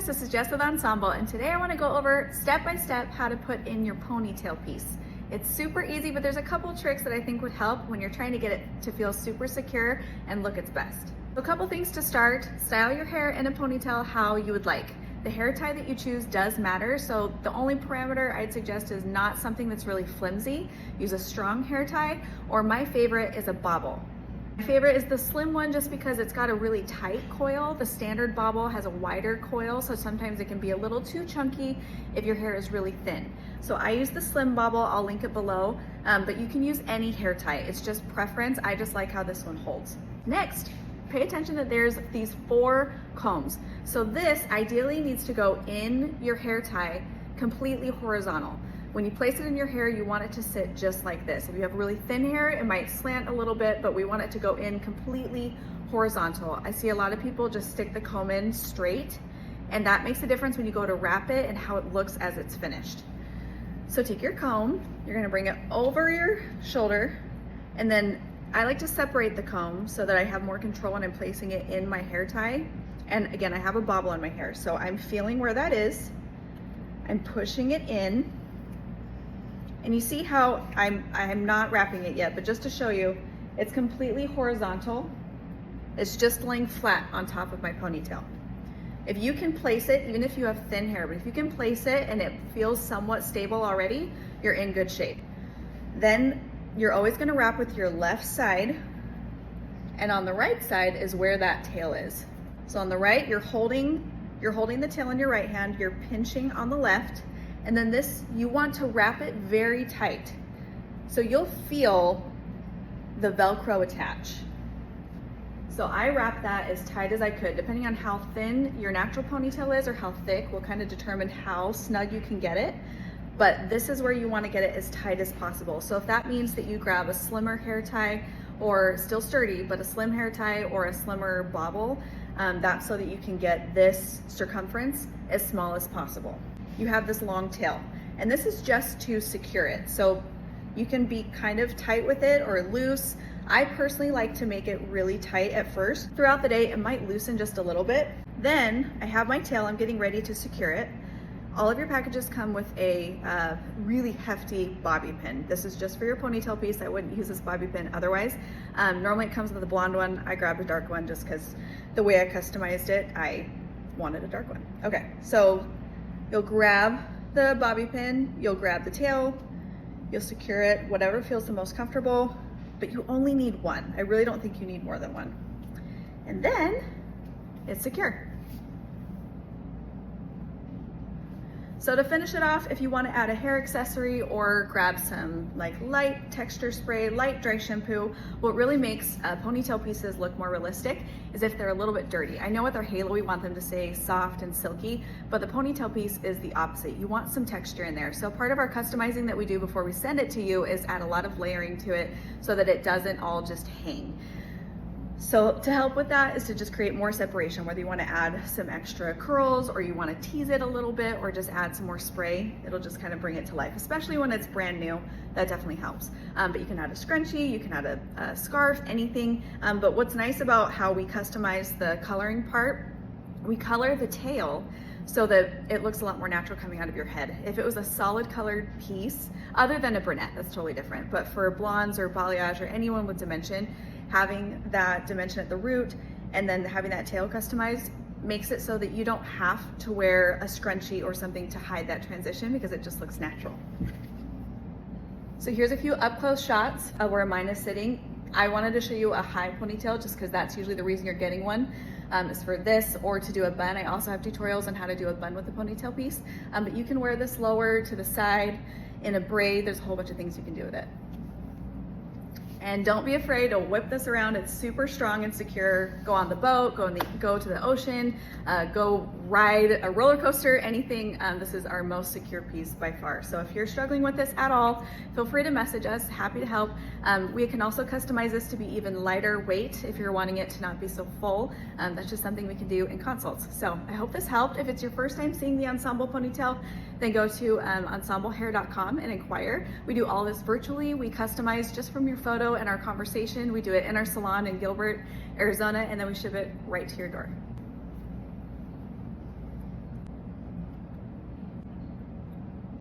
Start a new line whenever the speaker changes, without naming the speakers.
this is Jess with Ensemble, and today I want to go over step by step how to put in your ponytail piece. It's super easy, but there's a couple tricks that I think would help when you're trying to get it to feel super secure and look its best. So a couple things to start: style your hair in a ponytail how you would like. The hair tie that you choose does matter, so the only parameter I'd suggest is not something that's really flimsy. Use a strong hair tie, or my favorite is a bobble. My favorite is the slim one just because it's got a really tight coil. The standard bobble has a wider coil, so sometimes it can be a little too chunky if your hair is really thin. So I use the slim bobble, I'll link it below, but you can use any hair tie. It's just preference. I just like how this one holds. Next, pay attention that there's these 4 combs. So this ideally needs to go in your hair tie completely horizontal. When you place it in your hair, you want it to sit just like this. If you have really thin hair, it might slant a little bit, but we want it to go in completely horizontal. I see a lot of people just stick the comb in straight, and that makes a difference when you go to wrap it and how it looks as it's finished. So take your comb, you're gonna bring it over your shoulder, and then I like to separate the comb so that I have more control when I'm placing it in my hair tie. And again, I have a bobble in my hair, so I'm feeling where that is. I'm pushing it in. And you see how I'm not wrapping it yet, but just to show you, it's completely horizontal. It's just laying flat on top of my ponytail. If you can place it, even if you have thin hair, but if you can place it and it feels somewhat stable already, you're in good shape. Then you're always gonna wrap with your left side, and on the right side is where that tail is. So on the right, you're holding the tail in your right hand, you're pinching on the left, and then this, you want to wrap it very tight. So you'll feel the Velcro attach. So I wrap that as tight as I could. Depending on how thin your natural ponytail is or how thick will kind of determine how snug you can get it. But this is where you want to get it as tight as possible. So if that means that you grab a slimmer hair tie, or still sturdy, but a slim hair tie or a slimmer bobble, that's so that you can get this circumference as small as possible. You have this long tail, and this is just to secure it. So you can be kind of tight with it or loose. I personally like to make it really tight at first. Throughout the day, it might loosen just a little bit. Then I have my tail, I'm getting ready to secure it. All of your packages come with a really hefty bobby pin. This is just for your ponytail piece. I wouldn't use this bobby pin otherwise. Normally it comes with a blonde one. I grabbed a dark one just because the way I customized it, I wanted a dark one. Okay, so you'll grab the bobby pin, you'll grab the tail, you'll secure it, whatever feels the most comfortable, but you only need one. I really don't think you need more than one. And then it's secure. So to finish it off, if you want to add a hair accessory or grab some like light texture spray, light dry shampoo, what really makes ponytail pieces look more realistic is if they're a little bit dirty. I know with our halo we want them to stay soft and silky, but the ponytail piece is the opposite. You want some texture in there. So part of our customizing that we do before we send it to you is add a lot of layering to it so that it doesn't all just hang. So to help with that is to just create more separation, whether you want to add some extra curls or you want to tease it a little bit or just add some more spray. It'll just kind of bring it to life, especially when it's brand new. That definitely helps. But you can add a scrunchie, you can add a scarf, anything. But what's nice about how we customize the coloring part, we color the tail so that it looks a lot more natural coming out of your head. If it was a solid colored piece, other than a brunette, that's totally different. But for blondes or balayage or anyone with dimension, having that dimension at the root and then having that tail customized makes it so that you don't have to wear a scrunchie or something to hide that transition because it just looks natural. So here's a few up close shots of where mine is sitting. I wanted to show you a high ponytail just because that's usually the reason you're getting one, is for this or to do a bun. I also have tutorials on how to do a bun with a ponytail piece, but you can wear this lower to the side in a braid. There's a whole bunch of things you can do with it. And don't be afraid to whip this around. It's super strong and secure. Go on the boat, go to the ocean, go ride a roller coaster, anything. This is our most secure piece by far. So if you're struggling with this at all, feel free to message us, happy to help. We can also customize this to be even lighter weight if you're wanting it to not be so full. That's just something we can do in consults. So I hope this helped. If it's your first time seeing the Ensemble ponytail, then go to ensemblehair.com and inquire. We do all this virtually. We customize just from your photo and our conversation. We do it in our salon in Gilbert, Arizona, and then we ship it right to your door.